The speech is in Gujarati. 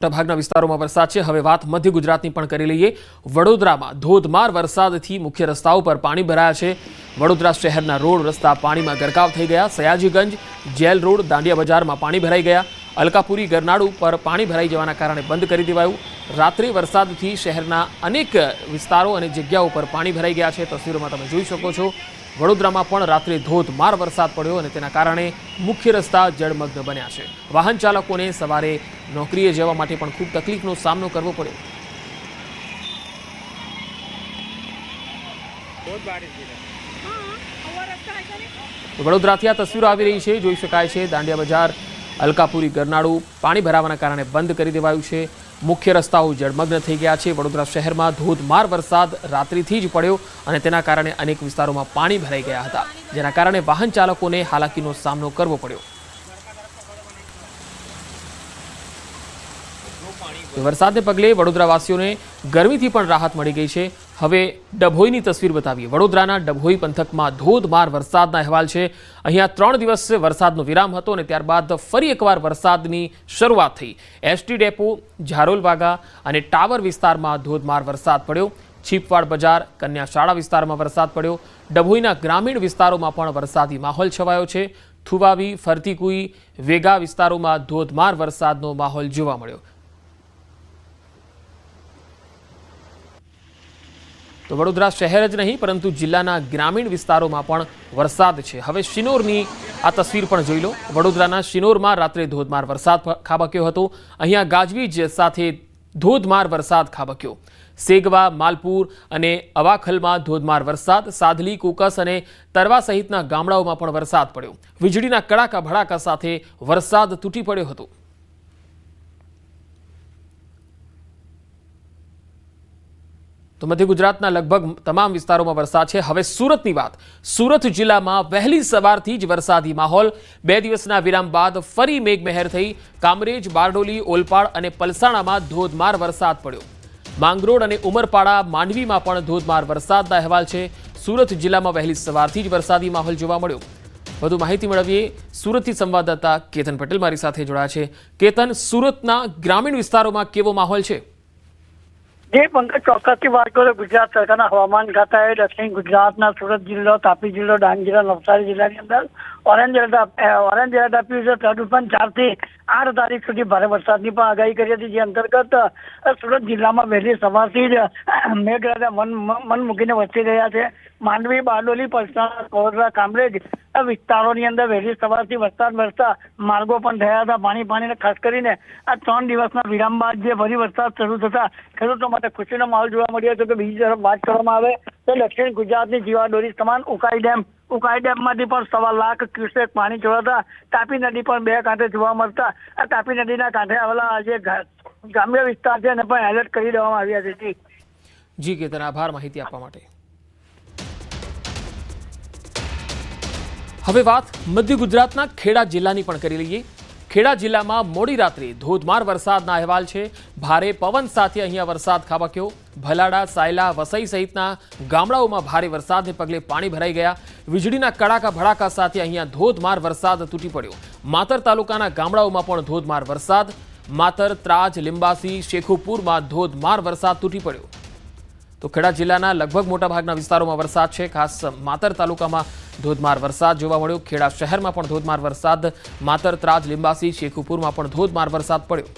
મોટાભાગના વિસ્તારોમાં વરસાદ છે। હવે વાત મધ્ય ગુજરાતની પણ કરી લઈએ। વડોદરામાં ધોધમાર વરસાદથી મુખ્ય રસ્તાઓ પર પાણી ભરાયા છે। વડોદરા શહેરના રોડ રસ્તા પાણીમાં ગરકાવ થઈ ગયા। સયાજીગંજ, જેલ રોડ, દાંડિયા બજારમાં પાણી ભરાઈ ગયા। અલકાપુરી ગરનાળુ પર પાણી ભરાઈ જવાના કારણે બંધ કરી દેવાયું। રાત્રે વરસાદથી શહેરના અનેક વિસ્તારો અને જગ્યાઓ પર પાણી ભરાઈ ગયા છે। તસવીરોમાં તમે જોઈ શકો છો। વડોદરામાં પણ રાત્રે ધોધમાર વરસાદ પડ્યો અને તેના કારણે મુખ્ય રસ્તા જળમગ્ન બન્યા છે। વાહન ચાલકોને સવારે નોકરીએ જવા માટે પણ ખૂબ તકલીફનો સામનો કરવો પડ્યો। વડોદરાથી આ તસવીરો આવી રહી છે, જોઈ શકાય છે। દાંડિયા બજાર, અલકાપુરી ગરનાળુ પાણી ભરાવાના કારણે બંધ કરી દેવાયું છે। મુખ્ય રસ્તાઓ જળમગ્ન થઈ ગયા છે। વડોદરા શહેરમાં ધોધમાર વરસાદ રાત્રિથી જ પડ્યો અને તેના કારણે અનેક વિસ્તારોમાં પાણી ભરાઈ ગયા હતા, જેના કારણે વાહન ચાલકોને હાલાકીનો સામનો કરવો પડ્યો। વરસાદને પગલે વડોદરાવાસીઓને ગરમીથી પણ રાહત મળી ગઈ છે। હવે ડભોઈની તસવીર બતાવીએ। વડોદરાના ડભોઈ પંથકમાં ધોધમાર વરસાદના અહેવાલ છે। અહીંયા 3 દિવસ વરસાદનો વિરામ હતો અને ત્યારબાદ ફરી એકવાર વરસાદની શરૂઆત થઈ। એસટી ડેપો, ઝારોલવાગા અને ટાવર વિસ્તારમાં ધોધમાર વરસાદ પડ્યો। છીપવાડ બજાર, કન્યા શાળા વિસ્તારમાં વરસાદ પડ્યો। ડભોઈના ગ્રામીણ વિસ્તારોમાં પણ વરસાદી માહોલ છવાયો છે। થુવાવી, ફરતીકુઈ, વેગા વિસ્તારોમાં ધોધમાર વરસાદનો માહોલ જોવા મળ્યો। તો વડોદરા શહેર જ નહીં પરંતુ જિલ્લાના ગ્રામીણ વિસ્તારોમાં પણ વરસાદ છે। હવે શિનોરની આ તસવીર પણ જોઈ લો। વડોદરાના શિનોરમાં રાત્રે ધોધમાર વરસાદ ખાબક્યો હતો। અહીંયા ગાજવીજ સાથે ધોધમાર વરસાદ ખાબક્યો। સેગવા, માલપુર અને અવાખલમાં ધોધમાર વરસાદ। સાધલી, કુકસ અને તરવા સહિતના ગામડાઓમાં પણ વરસાદ પડ્યો। વીજળીના કડાકા ભડાકા સાથે વરસાદ તૂટી પડ્યો હતો। તો મધ્ય ગુજરાતના લગભગ તમામ વિસ્તારોમાં વરસાદ છે। હવે સુરતની વાત। સુરત જિલ્લામાં વહેલી સવારથી જ વરસાદી માહોલ। 2 દિવસના વિરામ બાદ ફરી મેઘમહેર થઈ। કામરેજ, બારડોલી, ઓલપાડ અને પલસાણામાં ધોધમાર વરસાદ પડ્યો। માંગરોળ અને ઉમરપાડા, માંડવીમાં પણ ધોધમાર વરસાદના અહેવાલ છે। સુરત જિલ્લામાં વહેલી સવારથી જ વરસાદી માહોલ જોવા મળ્યો। વધુ માહિતી મેળવીએ। સુરતથી સંવાદદાતા કેતન પટેલ મારી સાથે જોડાયા છે। કેતન, સુરતના ગ્રામીણ વિસ્તારોમાં કેવો માહોલ છે? જે પંકજ ચોક્કસથી વાત કરો, ગુજરાત સરકારના હવામાન ખાતાએ દક્ષિણ ગુજરાતના સુરત જિલ્લો, તાપી જિલ્લો, ડાંગ જિલ્લો, નવસારી જિલ્લાની અંદર ઓરેન્જ એલર્ટ આપ્યું છે। તદુપરાંત 4 થી 8 તારીખ સુધી ભારે વરસાદની પણ આગાહી કરી હતી, જે અંતર્ગત સુરત જિલ્લામાં વહેલી સવારથી જ મેઘરાજા મન મૂકીને વરસી રહ્યા છે। માંડવી, બારડોલી, પલસાણા, વડોદરા, કામરેજ વિસ્તારોની અંદર વહેલી સવારથી વરસાદ વરસતા માર્ગો પણ થયા હતા પાણી। ખાસ કરીને આ 3 દિવસના વિરામ બાદ જે ફરી વરસાદ શરૂ થતા ખેડૂતો માટે ખુશીનો માહોલ જોવા મળ્યો હતો। કે બીજી તરફ વાત કરવામાં આવે તો દક્ષિણ ગુજરાતની જીવાદોરી સમાન ઉકાઈ ડેમમાંથી પણ 1.25 લાખ ક્યુસેક પાણી છોડાતા તાપી નદી પણ 2 કાંઠે જોવા મળતા આ તાપી નદીના કાંઠે આવેલા જે ગ્રામ્ય વિસ્તાર છે એને પણ એલર્ટ કરી દેવામાં આવ્યા છે। જી કેતન, આભાર માહિતી આપવા માટે। હવે વાત મધ્ય ગુજરાતના ખેડા જિલ્લાની પણ કરી લઈએ। ખેડા જિલ્લામાં મોડી રાત્રે ધોધમાર વરસાદના અહેવાલ છે। ભારે પવન સાથે અહીંયા વરસાદ ખાબક્યો। ભલાડા, સાયલા, વસઈ સહિતના ગામડાઓમાં ભારે વરસાદને પગલે પાણી ભરાઈ ગયા। વીજળીના કડાકા ભડાકા સાથે અહીંયા ધોધમાર વરસાદ તૂટી પડ્યો। માતર તાલુકાના ગામડાઓમાં પણ ધોધમાર વરસાદ। માતર, ત્રાજ, લીંબાસી, શેખુપુરમાં ધોધમાર વરસાદ તૂટી પડ્યો। તો ખેડા જિલ્લાના લગભગ મોટાભાગના વિસ્તારોમાં વરસાદ છે। ખાસ માતર તાલુકામાં ધોધમાર વરસાદ જોવા મળ્યો। ખેડા શહેરમાં પણ ધોધમાર વરસાદ। માતર, ત્રાજ, લીંબાસી, શેખુપુરમાં પણ ધોધમાર વરસાદ પડ્યો।